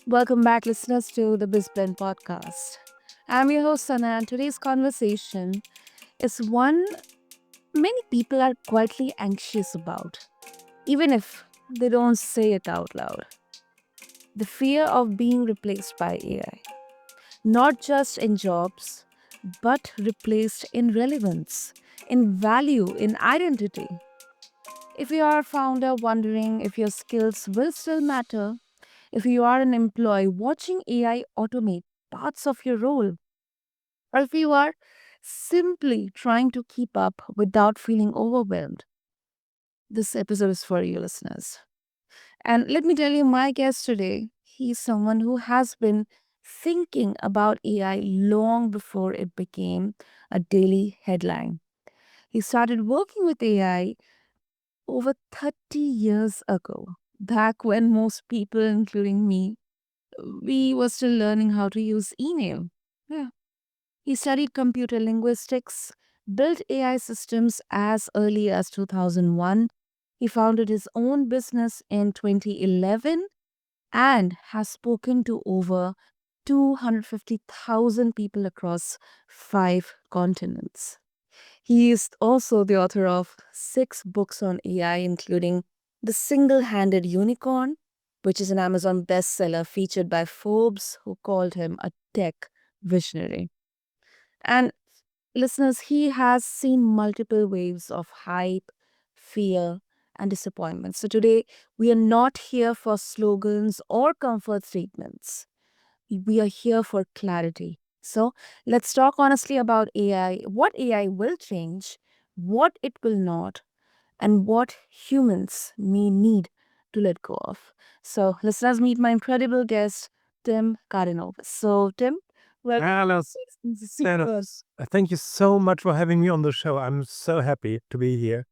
Welcome back, listeners, to the BizBlend podcast. I'm your host, Sana, and today's conversation is one many people are quietly anxious about, even if they don't say it out loud. The fear of being replaced by AI, not just in jobs, but replaced in relevance, in value, in identity. If you are a founder wondering if your skills will still matter, if you are an employee watching AI automate parts of your role, or if you are simply trying to keep up without feeling overwhelmed, this episode is for you, listeners. And let me tell you, my guest today, he's someone who has been thinking about AI long before it became a daily headline. He started working with AI over 30 years ago, back when most people, including me, we were still learning how to use email. Yeah. He studied computer linguistics, built AI systems as early as 2001. He founded his own business in 2011 and has spoken to over 250,000 people across 5 continents. He is also the author of 6 books on AI, including The Single Handed Unicorn, which is an Amazon bestseller featured by Forbes, who called him a tech visionary. And listeners, he has seen multiple waves of hype, fear, and disappointment. So today, we are not here for slogans or comfort statements. We are here for clarity. So let's talk honestly about AI, what AI will change, what it will not, and what humans may need to let go of. So listeners, meet my incredible guest, Tim Cortinovis. So, Tim, welcome. Hello, Santa. Thank you so much for having me on the show. I'm so happy to be here.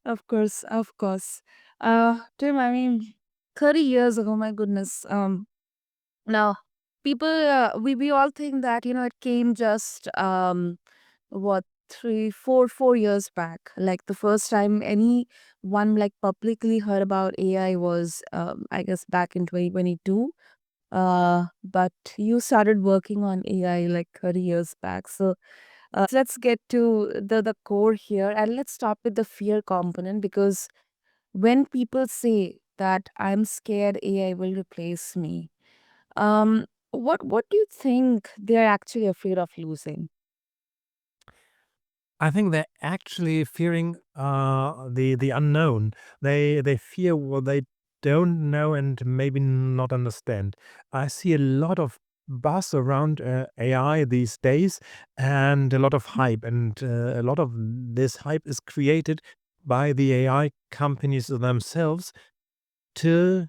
Of course, of course. Tim, I mean, 30 years ago, my goodness. Now, people, we all think that, it came just, what, 4 years back. Like the first time anyone like publicly heard about AI was, I guess, back in 2022. But you started working on AI like 30 years back. So let's get to the core here, and let's start with the fear component, because when people say that I'm scared AI will replace me, what do you think they're actually afraid of losing? I think they're actually fearing the unknown. They fear what they don't know and maybe not understand. I see a lot of buzz around AI these days and a lot of hype, and a lot of this hype is created by the AI companies themselves to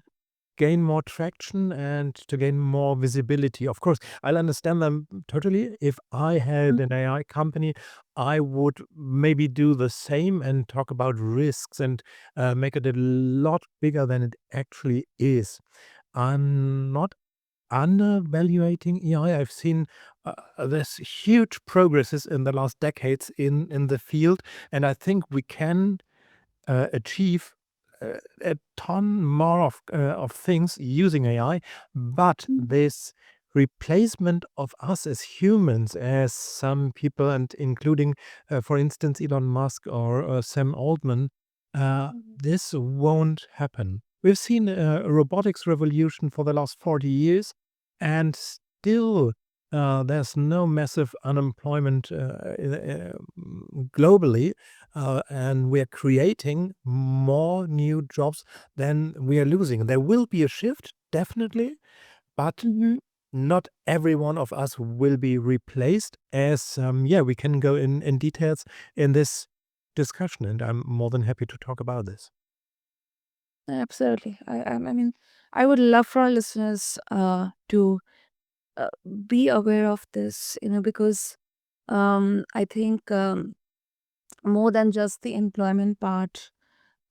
gain more traction and to gain more visibility. Of course, I'll understand them totally. If I had an AI company, I would maybe do the same and talk about risks and make it a lot bigger than it actually is. I'm not undervaluating AI. I've seen there's huge progresses in the last decades in the field, and I think we can achieve a ton more of things using AI, but Mm. this replacement of us as humans, as some people, and including, for instance, Elon Musk or Sam Altman, this won't happen. We've seen a robotics revolution for the last 40 years, and still there's no massive unemployment globally, and we're creating more new jobs than we are losing. There will be a shift, definitely, but Mhm. not every one of us will be replaced. As yeah, we can go in details in this discussion, and I'm more than happy to talk about this. Absolutely. I mean, I would love for our listeners to uh, be aware of this, because I think more than just the employment part,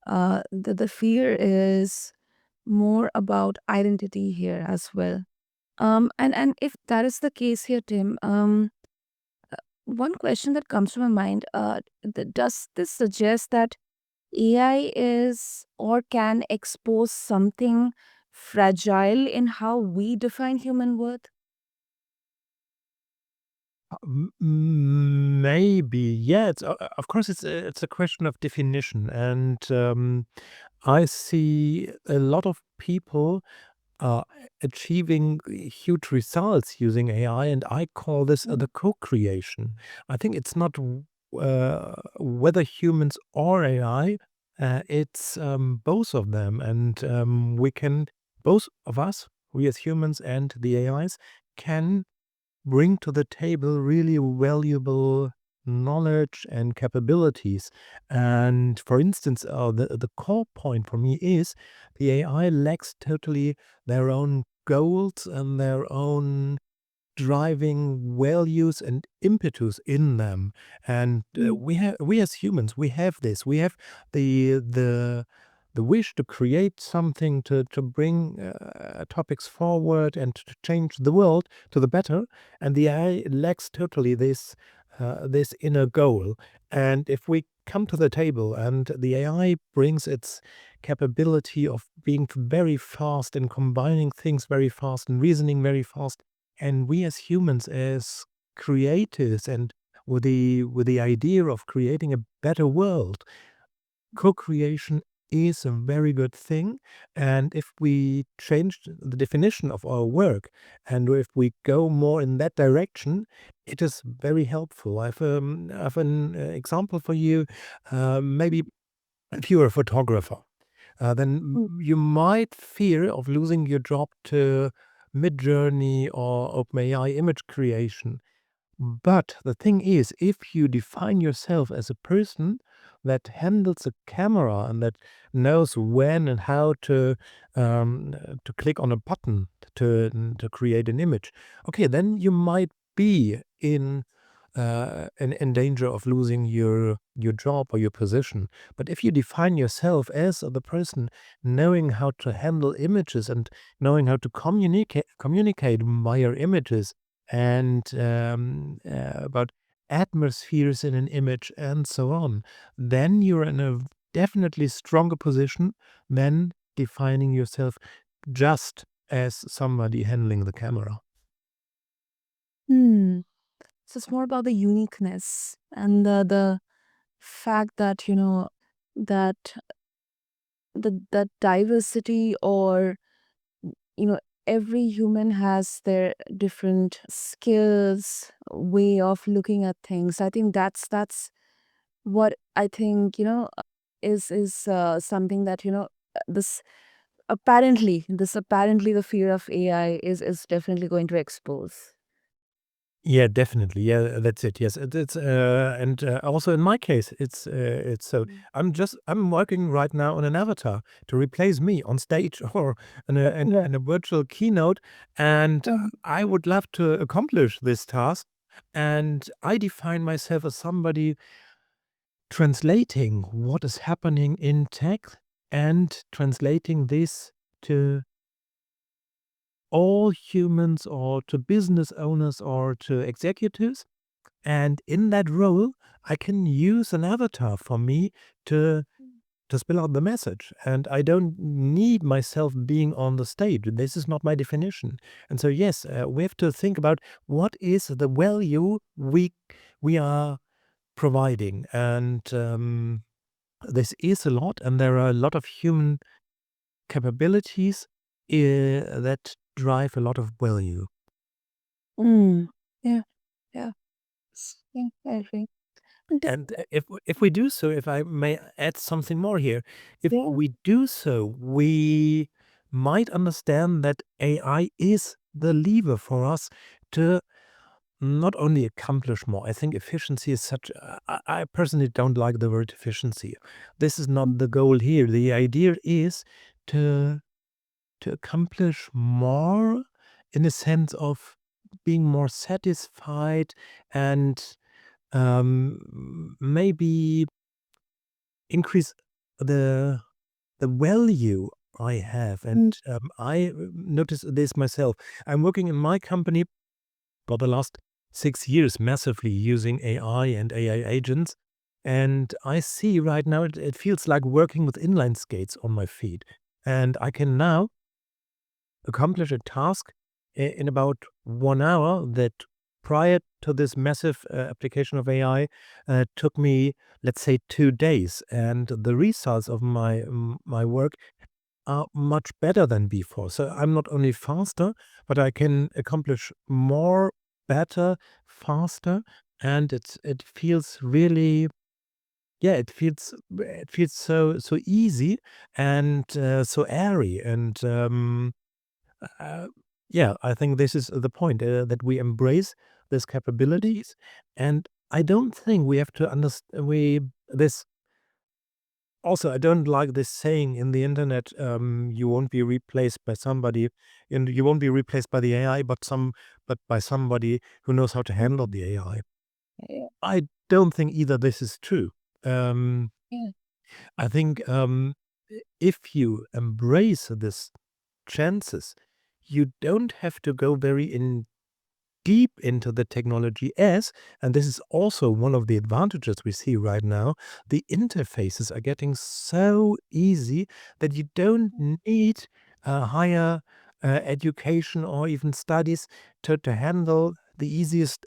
the fear is more about identity here as well. And if that is the case here, Tim, one question that comes to my mind, does this suggest that AI is or can expose something fragile in how we define human worth? Maybe, yeah. Of course, it's a question of definition, and I see a lot of people uh, achieving huge results using AI, and I call this Mm. the co-creation. I think it's not whether humans or AI, it's both of them, and we can, both of us, we as humans and the AIs, can bring to the table really valuable knowledge and capabilities. And for instance, the core point for me is the AI lacks totally their own goals and their own driving values and impetus in them. And Mm. we as humans, we have this. We have the wish to create something, to bring topics forward and to change the world to the better. And the AI lacks totally this inner goal. And if we come to the table and the AI brings its capability of being very fast and combining things very fast and reasoning very fast, and we as humans, as creators, and with the idea of creating a better world, co-creation is a very good thing. And if we change the definition of our work, and if we go more in that direction, it is very helpful. I have an example for you. Maybe if you're a photographer, then Mm. you might fear of losing your job to Midjourney or OpenAI image creation. But the thing is, if you define yourself as a person that handles a camera and that knows when and how to click on a button to create an image, okay, then you might be in danger of losing your job or your position. But if you define yourself as the person knowing how to handle images and knowing how to communicate via images, and about atmospheres in an image and so on, then you're in a definitely stronger position than defining yourself just as somebody handling the camera. Hmm. So it's more about the uniqueness and the fact that, that the diversity, or you know every human has their different skills, way of looking at things. I think that's what I think, is something that, this apparently the fear of AI is definitely going to expose. Yeah, definitely. Yeah, that's it. Yes, it's and also in my case, it's so Mm. I'm working right now on an avatar to replace me on stage or Yeah. in a virtual keynote, and Mhm. I would love to accomplish this task. And I define myself as somebody translating what is happening in tech and translating this to all humans or to business owners or to executives. And in that role, I can use an avatar for me to to spell out the message. And I don't need myself being on the stage. This is not my definition. And so, yes, we have to think about what is the value we are providing. And this is a lot, and there are a lot of human capabilities that drive a lot of value. Mm. Yeah. Yeah. Yeah, I agree. And And if we do so, if I may add something more here, if yeah. we do so, we might understand that AI is the lever for us to not only accomplish more. I think efficiency is such. I personally don't like the word efficiency. This is not the goal here. The idea is to to accomplish more in a sense of being more satisfied and maybe increase the value I have. And Mm. I notice this myself. I'm working in my company for the last 6 years massively using AI and AI agents. And I see right now it feels like working with inline skates on my feet. And I can now accomplish a task in about 1 hour that prior to this massive application of AI took me, let's say, 2 days. And the results of my work are much better than before. So I'm not only faster, but I can accomplish more, better, faster, and it feels really, yeah, it feels so easy and so airy and uh, yeah, I think this is the point, that we embrace these capabilities, and I don't think we have to understand we this also, I don't like this saying in the internet, you won't be replaced by somebody, and you won't be replaced by the AI, but by somebody who knows how to handle the AI. Yeah. I don't think either this is true. Um, Yeah. I think if you embrace this chances, you don't have to go very in deep into the technology as, and this is also one of the advantages we see right now, the interfaces are getting so easy that you don't need higher education or even studies to handle the easiest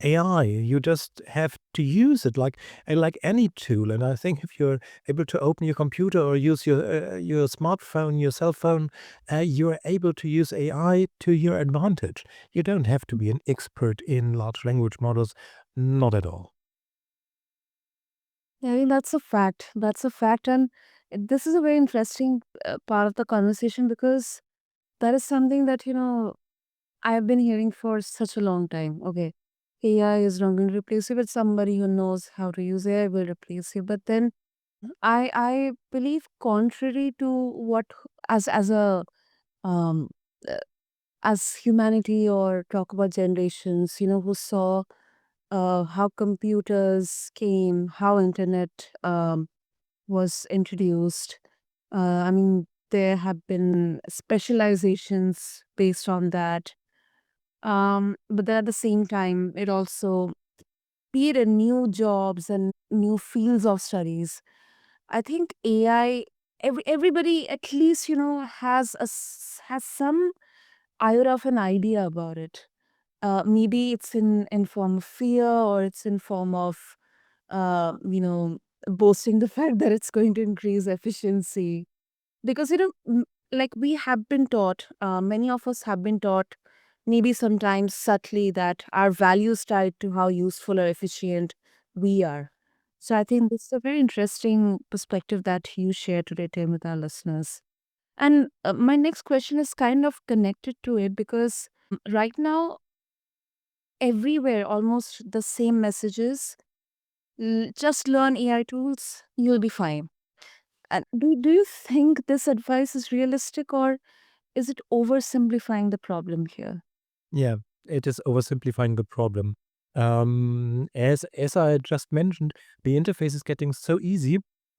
AI. You just have to use it like any tool. And I think if you're able to open your computer or use your smartphone, your cell phone, you're able to use AI to your advantage. You don't have to be an expert in large language models, not at all. I mean, that's a fact. That's a fact. And this is a very interesting part of the conversation because that is something that, I've been hearing for such a long time. Okay. AI is not going to replace you, but somebody who knows how to use AI will replace you. But then I believe contrary to what as a um uh, as humanity or talk about generations, who saw how computers came, how internet was introduced. I mean, there have been specializations based on that. But then at the same time, it also created new jobs and new fields of studies. I think AI, everybody at least, has some iota of an idea about it. Maybe it's in form of fear or it's in form of, boasting the fact that it's going to increase efficiency. Because, like we have been taught, many of us have been taught, maybe sometimes subtly, that our values tied to how useful or efficient we are. So I think this is a very interesting perspective that you share today, Tim, with our listeners. And my next question is kind of connected to it because right now, everywhere, almost the same messages. Just learn AI tools, you'll be fine. And do you think this advice is realistic or is it oversimplifying the problem here? Yeah, it is oversimplifying the problem. As I just mentioned, the interface is getting so easy,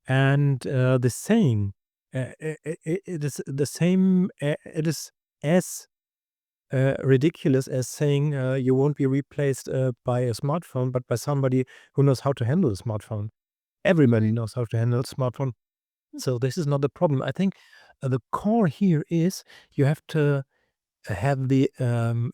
and the saying, it is the same. It is as ridiculous as saying you won't be replaced by a smartphone, but by somebody who knows how to handle a smartphone. Everybody knows how to handle a smartphone, so this is not the problem. I think the core here is you have to have the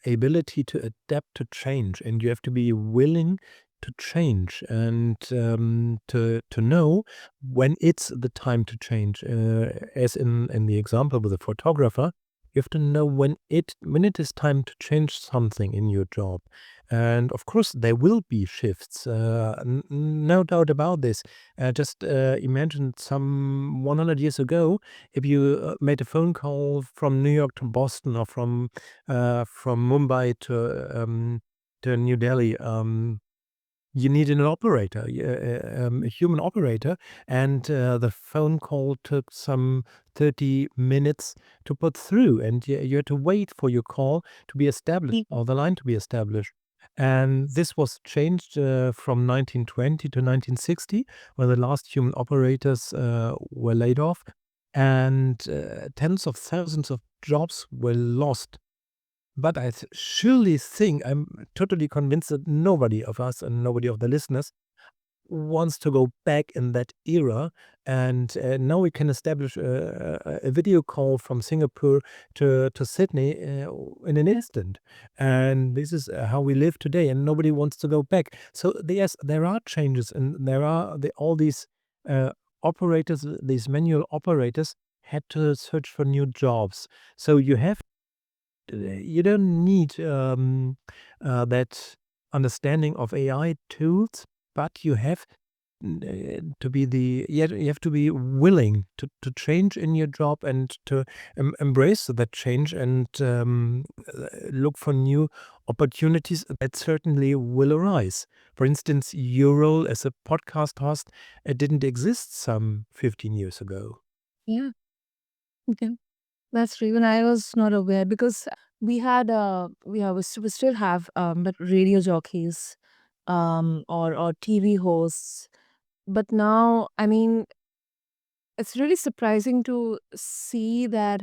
ability to adapt to change, and you have to be willing to change and to know when it's the time to change. As in the example with the photographer, you have to know when it is time to change something in your job. And of course, there will be shifts, no doubt about this. Just imagine some 100 years ago, if you made a phone call from New York to Boston or from Mumbai to New Delhi, you needed an operator, a human operator, and the phone call took some 30 minutes to put through, and you had to wait for your call to be established or the line to be established. And this was changed from 1920 to 1960, when the last human operators were laid off, and tens of thousands of jobs were lost. But I surely think, I'm totally convinced that nobody of us and nobody of the listeners wants to go back in that era. And now we can establish a video call from Singapore to Sydney in an instant. And this is how we live today, and nobody wants to go back. So yes, there are changes, and there are all these uh, operators, these manual operators had to search for new jobs. So you don't need that understanding of AI tools, but you have to be you have to be willing to change in your job and to embrace that change and look for new opportunities that certainly will arise. For instance, your role as a podcast host, it didn't exist some 15 years ago. Yeah. Okay. That's true. Even I was not aware because we had we still have but radio jockeys or TV hosts. But now, I mean, it's really surprising to see that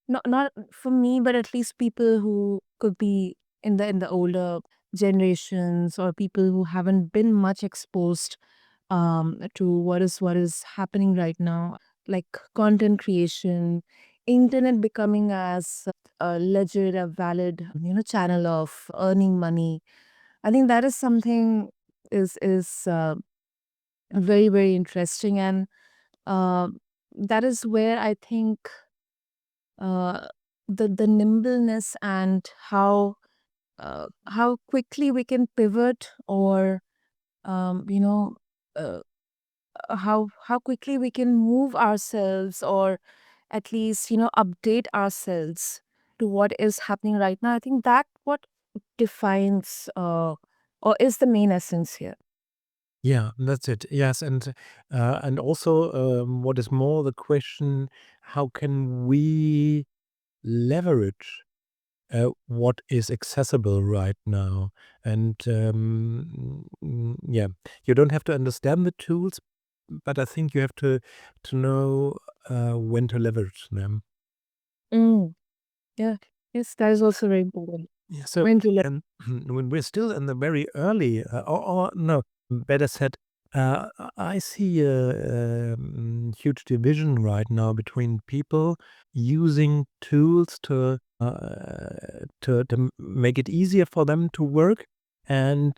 not for me, but at least people who could be in the older generations or people who haven't been much exposed to what is happening right now, like content creation, internet becoming as a legit, a valid, channel of earning money. I think that is something is very very interesting, and uh, that is where I think uh, the nimbleness and how quickly we can pivot or um, you know uh, how quickly we can move ourselves or at least update ourselves to what is happening right now. I think that what defines or is the main essence here. Yeah, that's it. Yes, and also what is more the question: how can we leverage what is accessible right now? And yeah, you don't have to understand the tools, but I think you have to know when to leverage them. Mm, yeah. Yes, that is also very important. Yeah. So, When to let. and when we're still in the very early, or no, better said, I see a huge division right now between people using tools to make it easier for them to work, and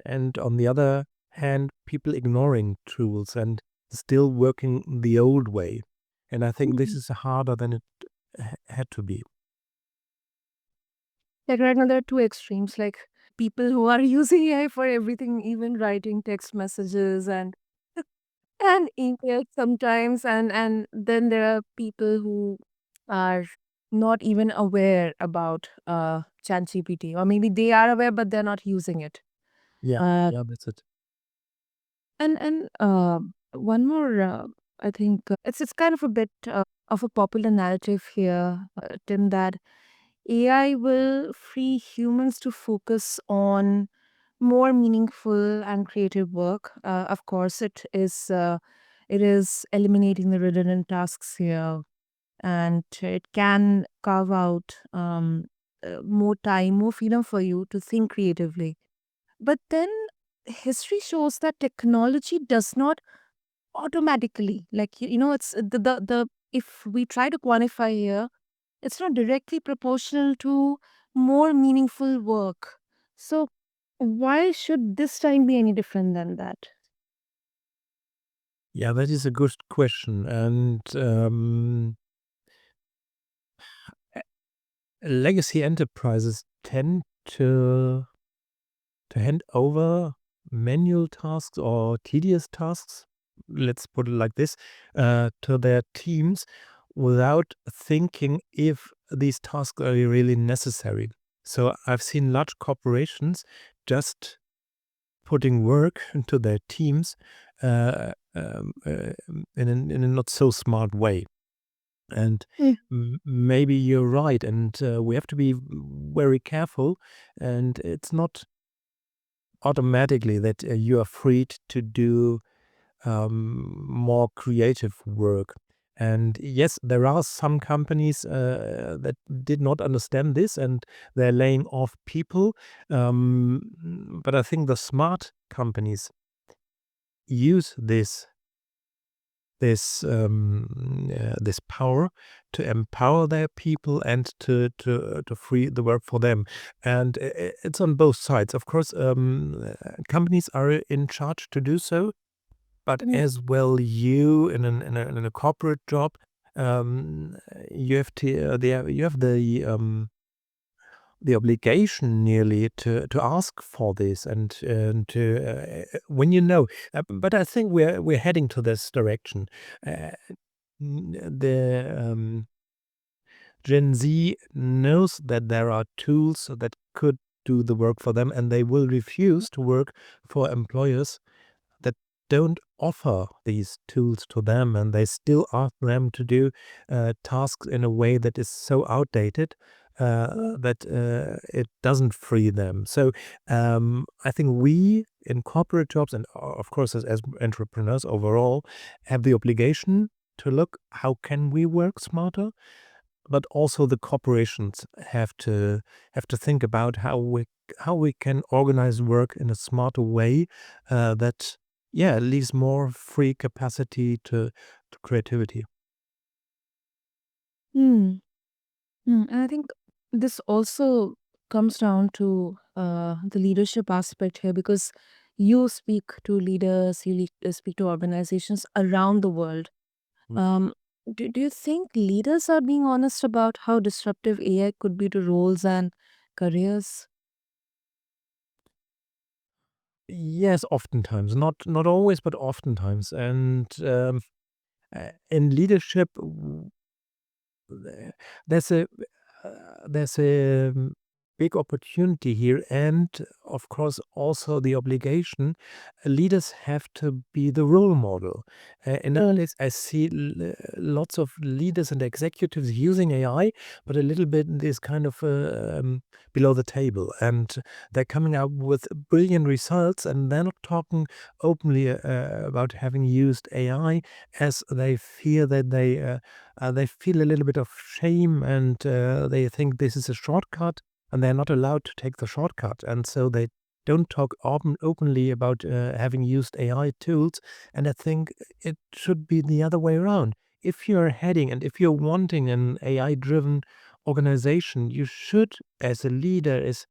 and on the other hand, people ignoring tools and still working the old way. And I think this Mhm. is harder than it had to be. Like right now, there are two extremes. Like people who are using AI for everything, even writing text messages and emails sometimes, and then there are people who are not even aware about ChatGPT, or maybe they are aware but they're not using it. Yeah, Uh, yeah, that's it. and one more, I think it's kind of a bit of a popular narrative here, Tim, that AI will free humans to focus on more meaningful and creative work. Of course, it is eliminating the redundant tasks here, and it can carve out more time, more freedom for you to think creatively. But then history shows that technology does not automatically, like it's the if we try to quantify here, it's not directly proportional to more meaningful work. So why should this time be any different than that? Yeah, that is a good question. And legacy enterprises tend to hand over manual tasks or tedious tasks, let's put it like this, to their teams without thinking if these tasks are really necessary. So I've seen large corporations just putting work into their teams in a not so smart way. And Mm. maybe you're right, and we have to be very careful. And it's not automatically that you are freed to do more creative work. And yes, there are some companies that did not understand this, and they're laying off people. But I think the smart companies use this power to empower their people and to free the work for them. And it's on both sides. Of course, companies are in charge to do so, but as well, you in a corporate job, um, you have to you have the obligation nearly to ask for this and to when you know. But I think we're heading to this direction. Uh, the Gen Z knows that there are tools that could do the work for them, and they will refuse to work for employers that don't offer these tools to them, and they still ask them to do tasks in a way that is so outdated that it doesn't free them. So I think we in corporate jobs and of course as entrepreneurs overall have the obligation to look how can we work smarter, but also the corporations have to think about how we can organize work in a smarter way that leaves more free capacity to creativity. Hmm. And I think this also comes down to the leadership aspect here, because you speak to leaders, speak to organizations around the world. Mm. Um, do you think leaders are being honest about how disruptive AI could be to roles and careers? Yes, oftentimes, not always, but oftentimes. And in leadership, there's a there's a big opportunity here, and of course also the obligation. Leaders have to be the role model. Nowadays, I see lots of leaders and executives using AI, but a little bit this kind of below the table, and they're coming out with brilliant results, and they're not talking openly about having used AI, as they fear that they feel a little bit of shame, and they think this is a shortcut, and they're not allowed to take the shortcut. And so they don't talk openly about having used AI tools. And I think it should be the other way around. If you're heading and if you're wanting an AI driven organization, you should, as a leader, as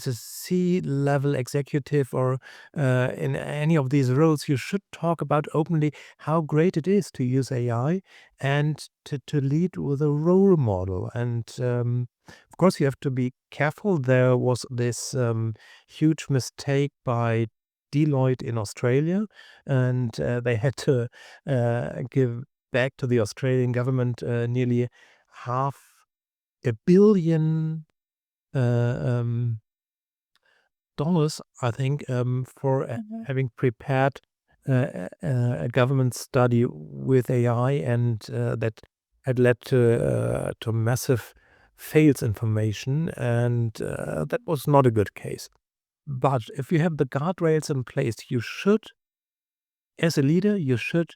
a C-level executive or in any of these roles, you should talk about openly how great it is to use AI and to lead with a role model. And of course, you have to be careful. There was this huge mistake by Deloitte in Australia, and they had to give back to the Australian government nearly $500 million. Uh, um, dollars, I think, for having prepared a government study with AI, and that had led to massive fails information, and that was not a good case. But if you have the guardrails in place, you should, as a leader, you should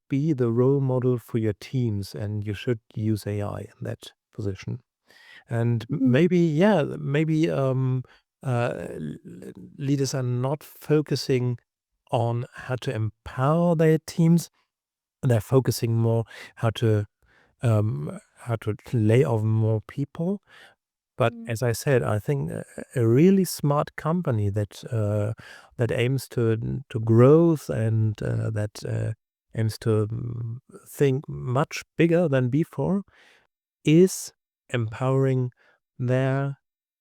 be the role model for your teams, and you should use AI in that position. And maybe leaders are not focusing on how to empower their teams. They're focusing more how to lay off more people. But as I said, I think a really smart company that aims to growth, and that aims to think much bigger than before is empowering their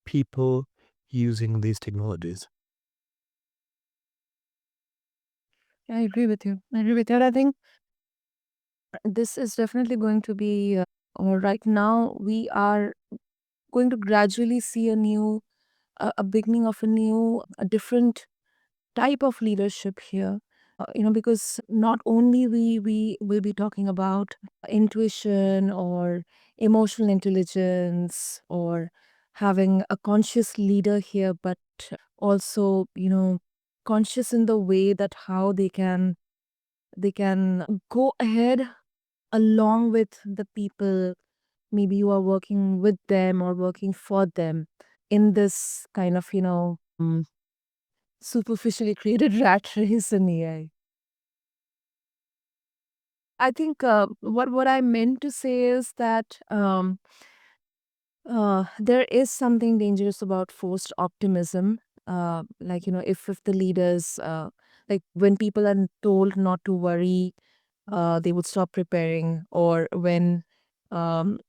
people using these technologies. I agree with you. I agree with you. And I think this is definitely going to be, right now, we are going to gradually see a beginning of a different type of leadership here. Because not only we will be talking about intuition or emotional intelligence or having a conscious leader here, but also, conscious in the way that how they can go ahead along with the people maybe you are working with them or working for them in this kind of superficially created rat race in AI. I think what I meant to say is that there is something dangerous about forced optimism. Like, if the leaders, like when people are told not to worry, they would stop preparing, or when um,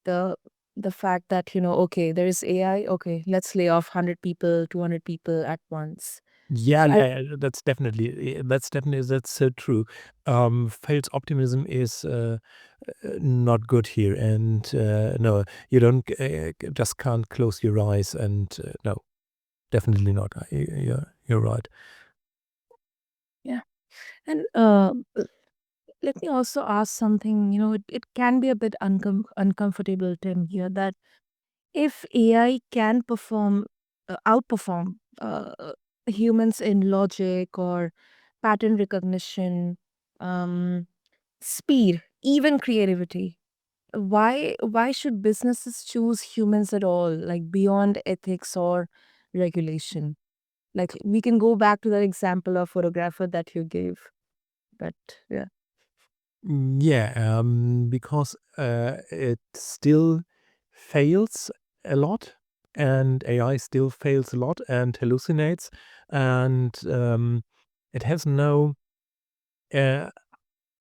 the the fact that, okay, there is AI, okay, let's lay off 100 people, 200 people at once. Yeah, I that's definitely that's so true. False optimism is not good here, and no, you don't just can't close your eyes, and no, definitely not. You're right. Yeah. And let me also ask something. It can be a bit uncomfortable, Tim, here, that if AI can outperform humans in logic or pattern recognition, um, speed, even creativity, why should businesses choose humans at all, like beyond ethics or regulation? Like, we can go back to that example of photographer that you gave, but yeah. Yeah, because it still fails a lot, and AI still fails a lot and hallucinates, and it has no. Uh,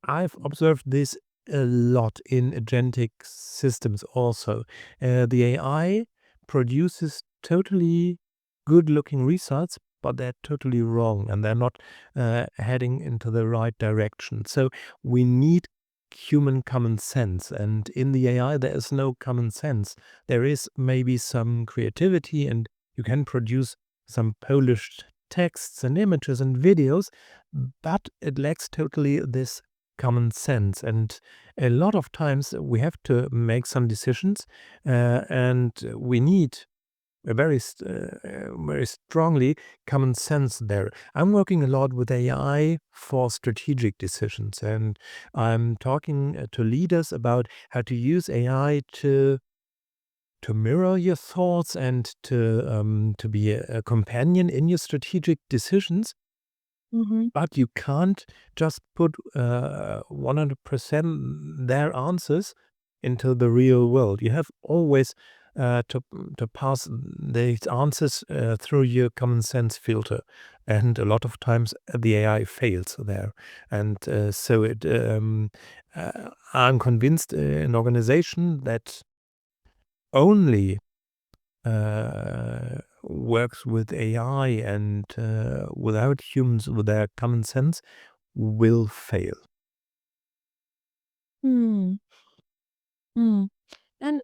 I've observed this a lot in agentic systems also. The AI produces totally good looking results, but they're totally wrong and they're not heading into the right direction. So we need human common sense. And in the AI, there is no common sense. There is maybe some creativity, and you can produce some polished texts and images and videos, but it lacks totally this common sense. And a lot of times we have to make some decisions, and we need a very strongly common sense there. I'm working a lot with AI for strategic decisions, and I'm talking to leaders about how to use AI to mirror your thoughts and to be a companion in your strategic decisions. Mm-hmm. But you can't just put 100% their answers into the real world. You have always to pass these answers through your common sense filter, and a lot of times the AI fails there. And I'm convinced an organization that only works with AI and without humans with their common sense will fail. Hmm. Hmm. And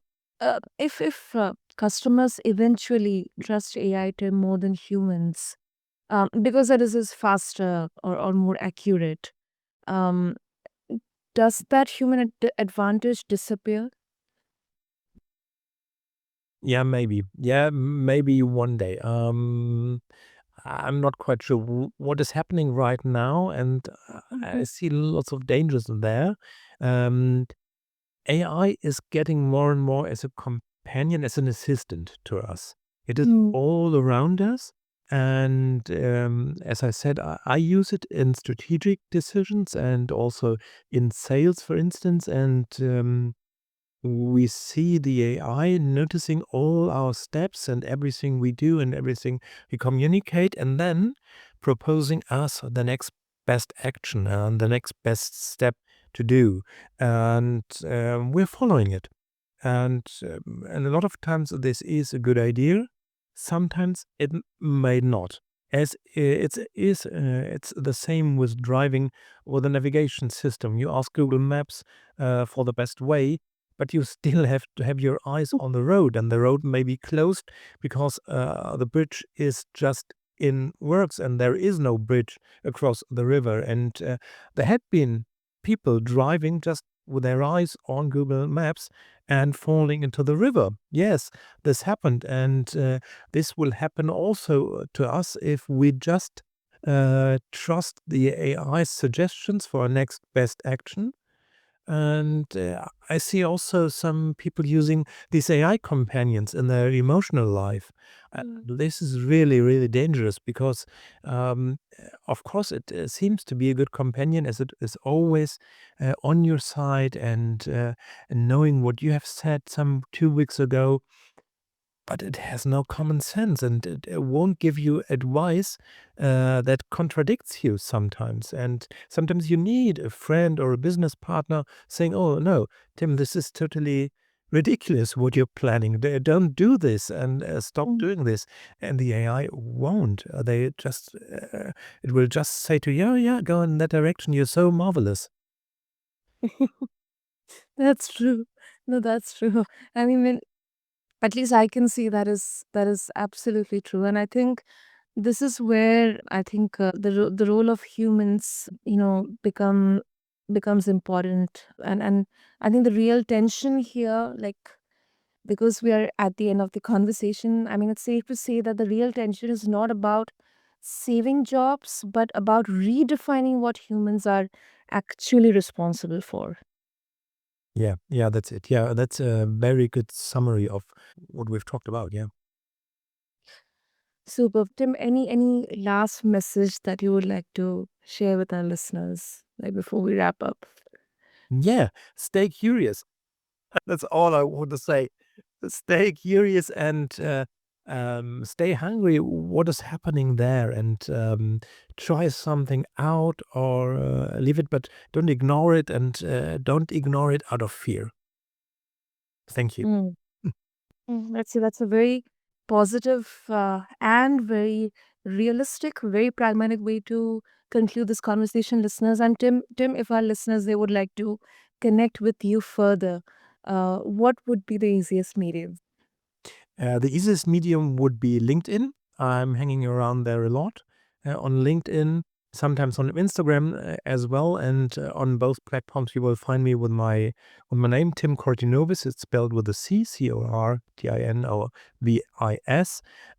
if customers eventually trust AI to more than humans, because it is faster or more accurate, um, does that human advantage disappear? Yeah, maybe. Yeah, maybe one day. I'm not quite sure what is happening right now, and I Mhm. see lots of dangers in there. Um, AI is getting more and more as a companion, as an assistant to us. It is Hmm. all around us. And as I said, I use it in strategic decisions and also in sales, for instance. And we see the AI noticing all our steps and everything we do and everything we communicate, and then proposing us the next best action and the next best step to do. And we're following it. And a lot of times this is a good idea. Sometimes it may not. As it's the same with driving or the navigation system. You ask Google Maps for the best way, but you still have to have your eyes on the road, and the road may be closed because the bridge is just in works, and there is no bridge across the river. And there had been people driving just with their eyes on Google Maps and falling into the river. Yes, this happened, and this will happen also to us if we just trust the AI suggestions for our next best action. And I see also some people using these AI companions in their emotional life. This is really, really dangerous because, of course, it seems to be a good companion as it is always on your side and knowing what you have said some 2 weeks ago, but it has no common sense and it won't give you advice that contradicts you sometimes. And sometimes you need a friend or a business partner saying, "Oh, no, Tim, this is totally ridiculous what you're planning. Don't do this and stop Mm. doing this." And the AI won't. It will just say to you, "Yeah, yeah, go in that direction. You're so marvelous." That's true. No, that's true. I mean, at least I can see that is absolutely true. And I think this is where I think the role of humans, becomes important. And I think the real tension here, like, because we are at the end of the conversation, I mean, it's safe to say that the real tension is not about saving jobs, but about redefining what humans are actually responsible for. Yeah, yeah, that's it. Yeah, that's a very good summary of what we've talked about. Yeah. Super. Tim, any last message that you would like to share with our listeners, like before we wrap up? Yeah, stay curious. That's all I want to say. Stay curious and stay hungry. What is happening there? And try something out or leave it, but don't ignore it and don't ignore it out of fear. Thank you. Mm. Let's see, that's a very positive and very realistic, very pragmatic way to conclude this conversation, listeners. And Tim, if our listeners they would like to connect with you further, what would be the easiest medium? The easiest medium would be LinkedIn. I'm hanging around there a lot on LinkedIn, sometimes on Instagram as well, and on both platforms you will find me with my name Tim Cortinovis. It's spelled with a C, Cortinovis,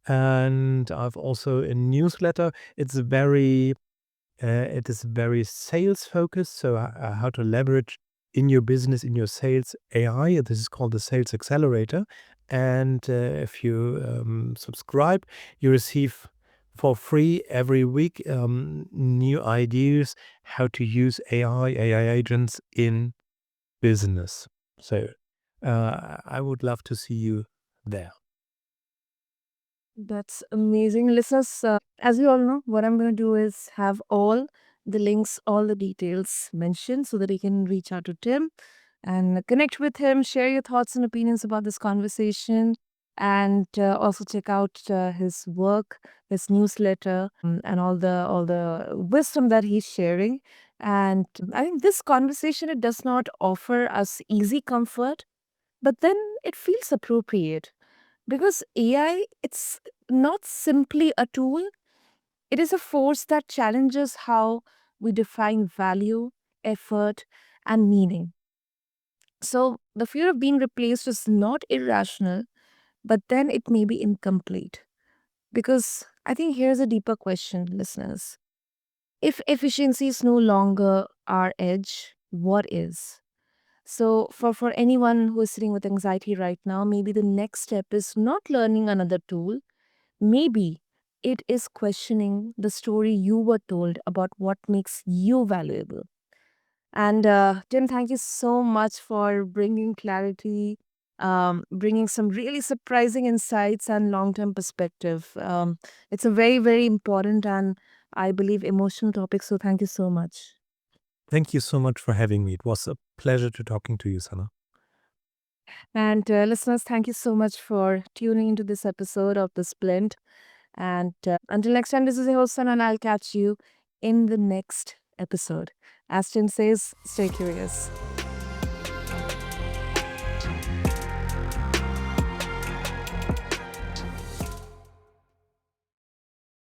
and I've also a newsletter. It is very sales focused. So, how to leverage in your business, in your sales AI. This is called the Sales Accelerator. And if you subscribe, you receive for free every week new ideas how to use AI agents in business. So, I would love to see you there. That's amazing. Listeners, as you all know, what I'm going to do is have all the links, all the details mentioned so that you can reach out to Tim and connect with him, share your thoughts and opinions about this conversation, and also check out his work, his newsletter, and all the wisdom that he's sharing. And I think this conversation it does not offer us easy comfort, but then it feels appropriate because AI it's not simply a tool; it is a force that challenges how we define value, effort, and meaning. So the fear of being replaced is not irrational, but then it may be incomplete. Because I think here's a deeper question, listeners. If efficiency is no longer our edge, what is? So for anyone who is sitting with anxiety right now, maybe the next step is not learning another tool. Maybe it is questioning the story you were told about what makes you valuable. And Tim, thank you so much for bringing clarity, bringing some really surprising insights and long term perspective. It's a very, very important and I believe emotional topic. So thank you so much. Thank you so much for having me. It was a pleasure to talking to you, Sana. And listeners, thank you so much for tuning into this episode of This Blend. And until next time, this is your host, Sana, and I'll catch you in the next episode. As Tim says, stay curious.